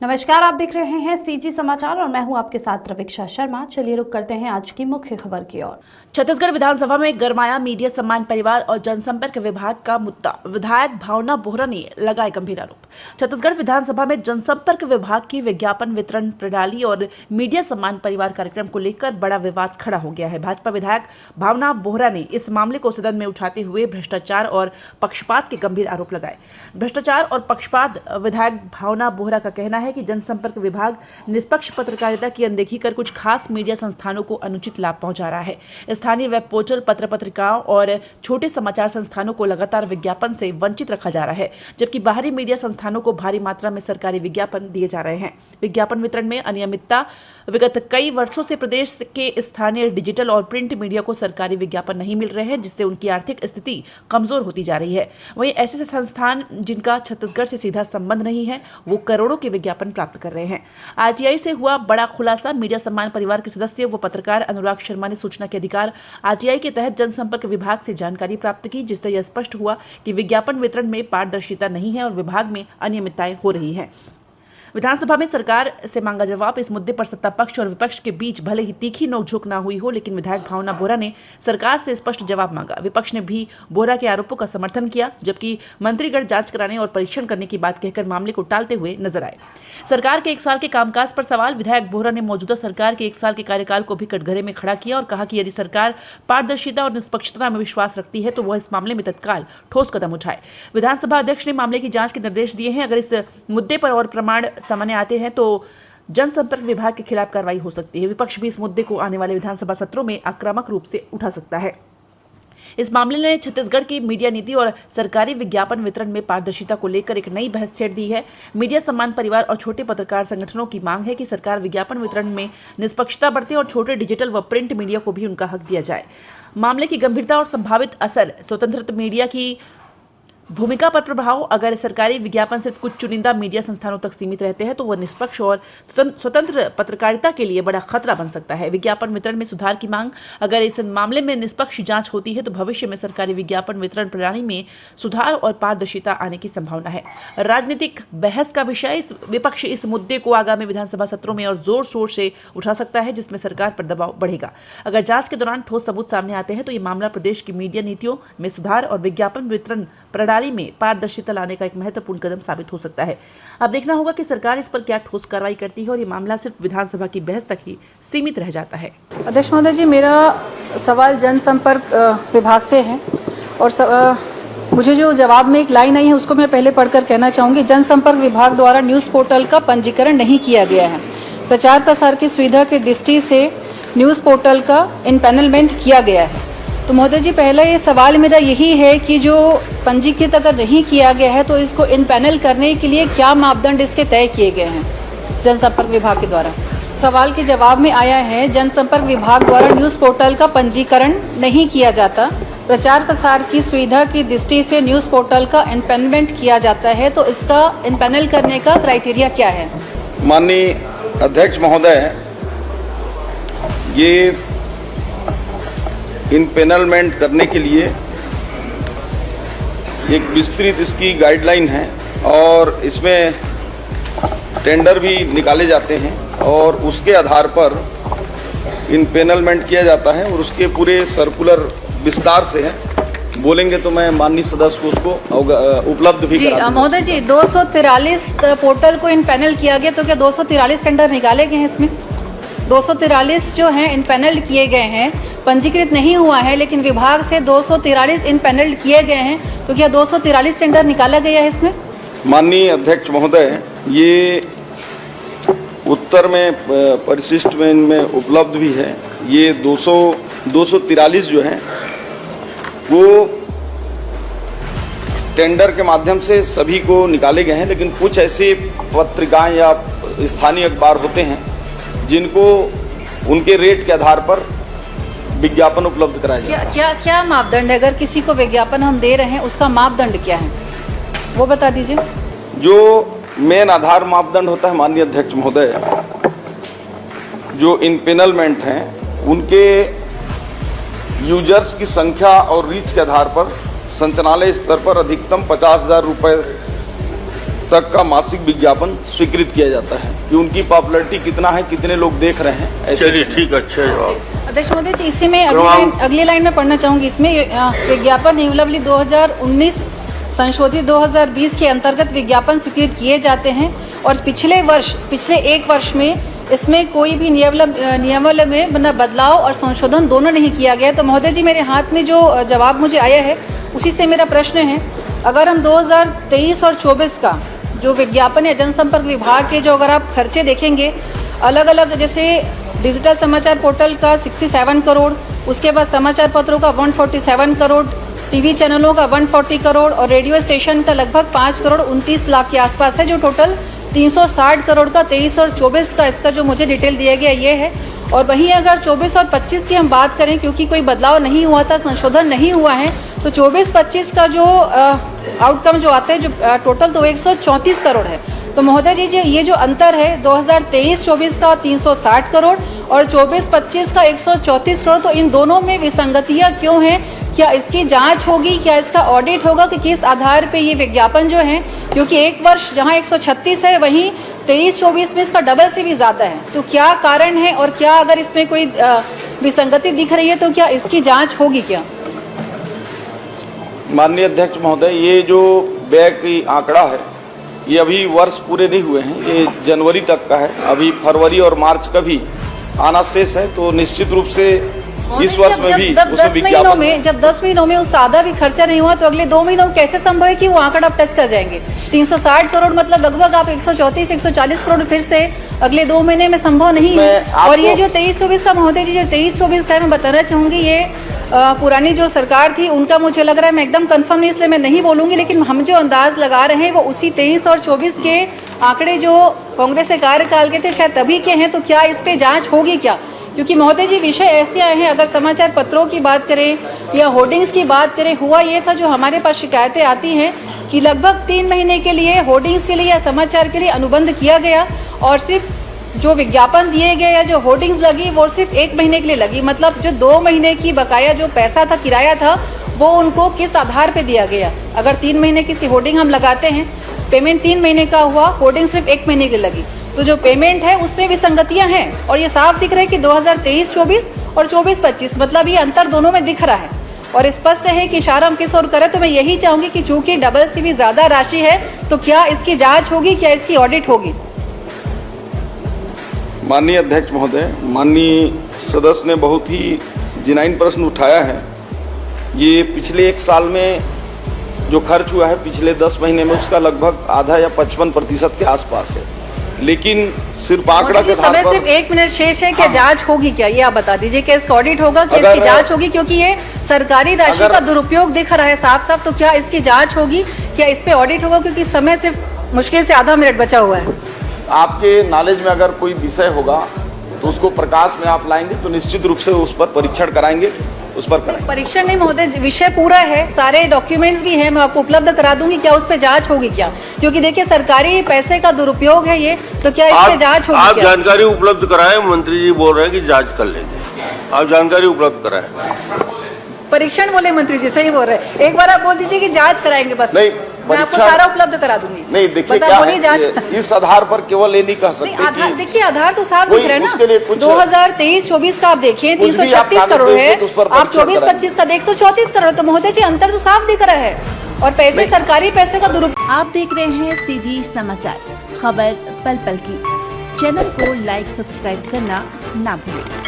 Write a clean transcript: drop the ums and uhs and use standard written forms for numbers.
नमस्कार, आप देख रहे हैं सीजी समाचार और मैं हूं आपके साथ रवीक्षा शर्मा। चलिए रुक करते हैं आज की मुख्य खबर की ओर। छत्तीसगढ़ विधानसभा में गरमाया मीडिया सम्मान परिवार और जनसंपर्क विभाग का मुद्दा। विधायक भावना बोहरा ने लगाए गंभीर आरोप। छत्तीसगढ़ विधानसभा में जनसंपर्क विभाग की विज्ञापन वितरण प्रणाली और मीडिया सम्मान परिवार कार्यक्रम को लेकर बड़ा विवाद खड़ा हो गया है। भाजपा विधायक भावना बोहरा ने इस मामले को सदन में उठाते हुए भ्रष्टाचार और पक्षपात के गंभीर आरोप लगाए। भ्रष्टाचार और पक्षपात विधायक भावना बोहरा का कहना है कि जनसंपर्क विभाग निष्पक्ष पत्रकारिता की अनदेखी कर कुछ खास मीडिया संस्थानों को अनुचित लाभ पहुंचा रहा है। स्थानीय वेब पोर्टल, पत्र पत्रिकाओं और छोटे समाचार संस्थानों को लगातार विज्ञापन से वंचित रखा जा रहा है, जबकि बाहरी मीडिया संस्थानों को भारी मात्रा में सरकारी विज्ञापन दिए जा रहे हैं। विज्ञापन वितरण में अनियमितता। विगत कई वर्षों से प्रदेश के स्थानीय डिजिटल और प्रिंट मीडिया को सरकारी विज्ञापन नहीं मिल रहे हैं, जिससे उनकी आर्थिक स्थिति कमजोर होती जा रही है। वहीं ऐसे संस्थान जिनका छत्तीसगढ़ से सीधा संबंध नहीं है, वो करोड़ों के विज्ञापन प्राप्त कर रहे हैं। आरटीआई से हुआ बड़ा खुलासा। मीडिया सम्मान परिवार के सदस्य व पत्रकार अनुराग शर्मा ने सूचना के अधिकार आरटीआई के तहत जनसंपर्क विभाग से जानकारी प्राप्त की, जिससे यह स्पष्ट हुआ कि विज्ञापन वितरण में पारदर्शिता नहीं है और विभाग में अनियमितताएं हो रही हैं। विधानसभा में सरकार से मांगा जवाब। इस मुद्दे पर सत्ता पक्ष और विपक्ष के बीच भले ही तीखी नोकझोंक ना हुई हो, लेकिन विधायक भावना बोहरा ने सरकार से स्पष्ट जवाब मांगा। विपक्ष ने भी बोहरा के आरोपों का समर्थन किया, जबकि मंत्रीगण जांच कराने और परीक्षण करने की बात कहकर मामले को टालते हुए नजर आए। सरकार के 1 साल के कामकाज पर सवाल। विधायक बोहरा ने मौजूदा सरकार के 1 साल के कार्यकाल को भी कटघरे में खड़ा किया और कहा कि यदि सरकार पारदर्शिता और निष्पक्षता में विश्वास रखती है तो वह इस मामले में तत्काल ठोस कदम उठाए। विधानसभा अध्यक्ष ने मामले की जांच के निर्देश दिए हैं। अगर इस मुद्दे पर और प्रमाण सामने आते हैं तो जनसंपर्क विभाग के खिलाफ कार्रवाई हो सकती है। विपक्ष भी इस मुद्दे को आने वाले विधानसभा सत्रों में आक्रामक रूप से उठा सकता है। इस मामले ने छत्तीसगढ़ की मीडिया नीति और सरकारी विज्ञापन वितरण में पारदर्शिता को लेकर एक नई बहस छेड़ दी है। मीडिया सम्मान परिवार और छोटे पत्रकार संगठनों की मांग है कि सरकार विज्ञापन वितरण में निष्पक्षता बरते और छोटे डिजिटल व प्रिंट मीडिया को भी उनका हक दिया जाए। मामले की गंभीरता और संभावित असर, स्वतंत्र मीडिया की भूमिका पर प्रभाव। अगर सरकारी विज्ञापन सिर्फ कुछ चुनिंदा मीडिया संस्थानों तक सीमित रहते हैं तो वह निष्पक्ष और स्वतंत्र पत्रकारिता के लिए बड़ा खतरा बन सकता है। विज्ञापन वितरण में सुधार की मांग। अगर इस मामले में निष्पक्ष जांच होती है तो भविष्य में सरकारी विज्ञापन वितरण प्रणाली में सुधार और पारदर्शिता आने की संभावना है। राजनीतिक बहस का विषय। विपक्ष इस मुद्दे को आगामी विधानसभा सत्रों में और जोर शोर से उठा सकता है, जिसमें सरकार पर दबाव बढ़ेगा। अगर जांच के दौरान ठोस सबूत सामने आते हैं तो ये मामला प्रदेश की मीडिया नीतियों में सुधार और विज्ञापन वितरण प्रणाली में पारदर्शिता लाने का एक महत्वपूर्ण कदम साबित हो सकता है। अब देखना होगा कि सरकार इस पर क्या ठोस कार्रवाई करती है और ये मामला सिर्फ विधानसभा की बहस तक ही सीमित रह जाता है। अध्यक्ष महोदय जी, मेरा सवाल जनसंपर्क विभाग से है और मुझे जो जवाब में एक लाइन आई है उसको मैं पहले पढ़कर कहना चाहूँगी। जनसंपर्क विभाग द्वारा न्यूज़ पोर्टल का पंजीकरण नहीं किया गया है। प्रचार प्रसार की सुविधा की दृष्टि से न्यूज़ पोर्टल का इनपैनलमेंट किया गया है। तो महोदय जी, पहला ये सवाल मेरा यही है कि जो पंजीकृत अगर नहीं किया गया है तो इसको इनपैनल करने के लिए क्या मापदंड इसके तय किए गए हैं जनसंपर्क विभाग के द्वारा। सवाल के जवाब में आया है जनसंपर्क विभाग द्वारा न्यूज़ पोर्टल का पंजीकरण नहीं किया जाता। प्रचार प्रसार की सुविधा की दृष्टि से न्यूज़ पोर्टल का इनपैनलमेंट किया जाता है, तो इसका इनपैनल करने का क्राइटेरिया क्या है? माननीय अध्यक्ष महोदय, ये इनपैनलमेंट करने के लिए एक विस्तृत इसकी गाइडलाइन है और इसमें टेंडर भी निकाले जाते हैं और उसके आधार पर इनपैनलमेंट किया जाता है और उसके पूरे सर्कुलर विस्तार से है। बोलेंगे तो मैं माननीय सदस्य को उसको उपलब्ध भी करा दूंगा। महोदय जी, 243 पोर्टल को इनपैनल किया गया, तो क्या 243 टेंडर निकाले गए हैं इसमें? 243 जो हैं इनपैनल किए गए हैं, पंजीकृत नहीं हुआ है, लेकिन विभाग से 243 इनपैनल किए गए हैं, तो क्या 243 टेंडर निकाला गया है इसमें? माननीय अध्यक्ष महोदय, ये उत्तर में परिशिष्ट में इनमें उपलब्ध भी है। ये 243 जो हैं वो टेंडर के माध्यम से सभी को निकाले गए हैं, लेकिन कुछ ऐसे पत्रिकाएं या स्थानीय अखबार होते हैं जिनको उनके रेट के आधार पर विज्ञापन उपलब्ध कराया जाता है। क्या मापदंड है? अगर किसी को विज्ञापन हम दे रहे हैं उसका मापदंड क्या है वो बता दीजिए। जो मेन आधार मापदंड होता है माननीय अध्यक्ष महोदय, जो इनपैनलमेंट हैं उनके यूजर्स की संख्या और रीच के आधार पर संचालनालय स्तर पर अधिकतम 50,000 रुपये तक का मासिक विज्ञापन स्वीकृत किया जाता है कि उनकी पॉपुलैरिटी कितना है, कितने लोग देख रहे हैं। ऐसे चलिए ठीक, अच्छा जवाब। अध्यक्ष महोदय जी, इसी में अगली लाइन में पढ़ना चाहूंगी। इसमें विज्ञापन नियमावली 2019 संशोधित 2020 के अंतर्गत विज्ञापन स्वीकृत किए जाते हैं और पिछले एक वर्ष में इसमें कोई भी नियमावली में बदलाव और संशोधन दोनों नहीं किया गया। तो महोदय जी, मेरे हाथ में जो जवाब मुझे आया है उसी से मेरा प्रश्न है, अगर हम 2023 और 24 का जो विज्ञापन या जनसंपर्क विभाग के जो अगर आप खर्चे देखेंगे अलग अलग, जैसे डिजिटल समाचार पोर्टल का 67 करोड़, उसके बाद समाचार पत्रों का 147 करोड़, टीवी चैनलों का 140 करोड़ और रेडियो स्टेशन का लगभग 5 करोड़ 29 लाख के आसपास है, जो टोटल 360 करोड़ का 23 और 24 का इसका जो मुझे डिटेल दिया गया ये है। और वहीं अगर 24 और 25 की हम बात करें, क्योंकि कोई बदलाव नहीं हुआ था, संशोधन नहीं हुआ है, तो 24-25 का जो आउटकम जो आता है जो टोटल तो 134 करोड़ है। तो महोदय जी, ये जो अंतर है 2023-24 का 360 करोड़ और 24-25 का 134 करोड़, तो इन दोनों में विसंगतियां क्यों हैं? क्या इसकी जांच होगी, क्या इसका ऑडिट होगा कि किस आधार पे ये विज्ञापन जो है, क्योंकि एक वर्ष जहां 136 है वहीं 23-24 में इसका डबल से भी ज़्यादा है, तो क्या कारण है और क्या अगर इसमें कोई विसंगति दिख रही है तो क्या इसकी जांच होगी क्या? माननीय अध्यक्ष महोदय, ये जो व्यय की आंकड़ा है ये अभी वर्ष पूरे नहीं हुए हैं, ये जनवरी तक का है, अभी फरवरी और मार्च का भी आना शेष है। तो निश्चित रूप से इस वर्ष में भी उसमें विज्ञापन जब 10 महीनों में उस आधा भी खर्चा नहीं हुआ तो अगले 2 महीनों में कैसे संभव है कि वो आंकड़ा आप टच कर जाएंगे? 360 करोड़ मतलब लगभग आप 134-140 करोड़ फिर से अगले 2 महीने में संभव नहीं है। और ये जो 23-24 का महोदय जी, जो 23-24 का मैं बताना चाहूंगी, ये पुरानी जो सरकार थी उनका मुझे लग रहा है, मैं एकदम कंफर्म नहीं इसलिए मैं नहीं बोलूंगी, लेकिन हम जो अंदाज लगा रहे हैं वो उसी 23 और 24 के आंकड़े जो कांग्रेस के कार्यकाल के थे शायद तभी के हैं। तो क्या इस पे जांच होगी क्या? क्योंकि महोदय जी, विषय ऐसे आए हैं, अगर समाचार पत्रों की बात करें या होर्डिंग्स की बात करें, हुआ ये था जो हमारे पास शिकायतें आती हैं कि लगभग 3 महीने के लिए होर्डिंग्स के लिए या समाचार के लिए अनुबंध किया गया और सिर्फ जो विज्ञापन दिए गए या जो होर्डिंग्स लगी वो सिर्फ 1 महीने के लिए लगी। मतलब जो 2 महीने की बकाया जो पैसा था, किराया था, वो उनको किस आधार पे दिया गया? अगर 3 महीने की होर्डिंग हम लगाते हैं, पेमेंट 3 महीने का हुआ, होर्डिंग सिर्फ 1 महीने के लिए लगी, तो जो पेमेंट है उसमें विसंगतियां हैं और ये साफ दिख रहा है कि 2023-24 और 24-25 मतलब ये अंतर दोनों में दिख रहा है और स्पष्ट है कि इशारा हम किस ओर करें। तो मैं यही चाहूंगी कि चूंकि डबल से भी ज्यादा राशि है तो क्या इसकी जांच होगी, क्या इसकी ऑडिट होगी? माननीय अध्यक्ष महोदय, माननीय सदस्य ने बहुत ही जिनाइन प्रश्न उठाया है। ये पिछले 1 साल में जो खर्च हुआ है पिछले 10 महीने में उसका लगभग आधा या 55% के आसपास है, लेकिन सिर्फ आंकड़ा के आधार पर सिर्फ 1 मिनट शेष है। क्या जांच होगी क्या, ये आप बता दीजिए? क्या इसका ऑडिट होगा, क्या इसकी जांच होगी? क्योंकि ये सरकारी राशि का दुरुपयोग दिख रहा है साफ साफ, तो क्या इसकी जांच होगी, क्या इस पे ऑडिट होगा? क्योंकि समय सिर्फ मुश्किल से आधा मिनट बचा हुआ है। आपके नॉलेज में अगर कोई विषय होगा तो उसको प्रकाश में आप लाएंगे तो निश्चित रूप से उस पर परीक्षण कराएंगे, उस पर कराएंगे। परीक्षण नहीं महोदय, विषय पूरा है, सारे डॉक्यूमेंट्स भी हैं, मैं आपको उपलब्ध करा दूंगी। क्या उस पे जांच होगी क्या? क्योंकि देखिए सरकारी पैसे का दुरुपयोग है ये, तो क्या इस पे जांच होगी? आप जानकारी उपलब्ध कराएं, मंत्री जी बोल रहे हैं कि जांच कर लेंगे, आप जानकारी उपलब्ध कराएं। परीक्षण बोले मंत्री जी, सही बोल रहे हैं। एक बार आप बोल दीजिए कि जांच कराएंगे, बस नहीं, मैं आपको सारा उपलब्ध करा दूंगी। नहीं, देखिए क्या है, इस आधार पर केवल ये नहीं कह सकते। देखिए आधार तो साफ दिख रहा है ना, 2023-24 का आप देखिए 336 करोड़ है, आप 24-25 का 134 करोड़, तो महोदय जी अंतर तो साफ दिख रहा है और पैसे सरकारी पैसे का दुरुपयोग। आप देख रहे हैं सीजी समाचार, खबर पल पल की। चैनल को लाइक सब्सक्राइब करना ना भूलें।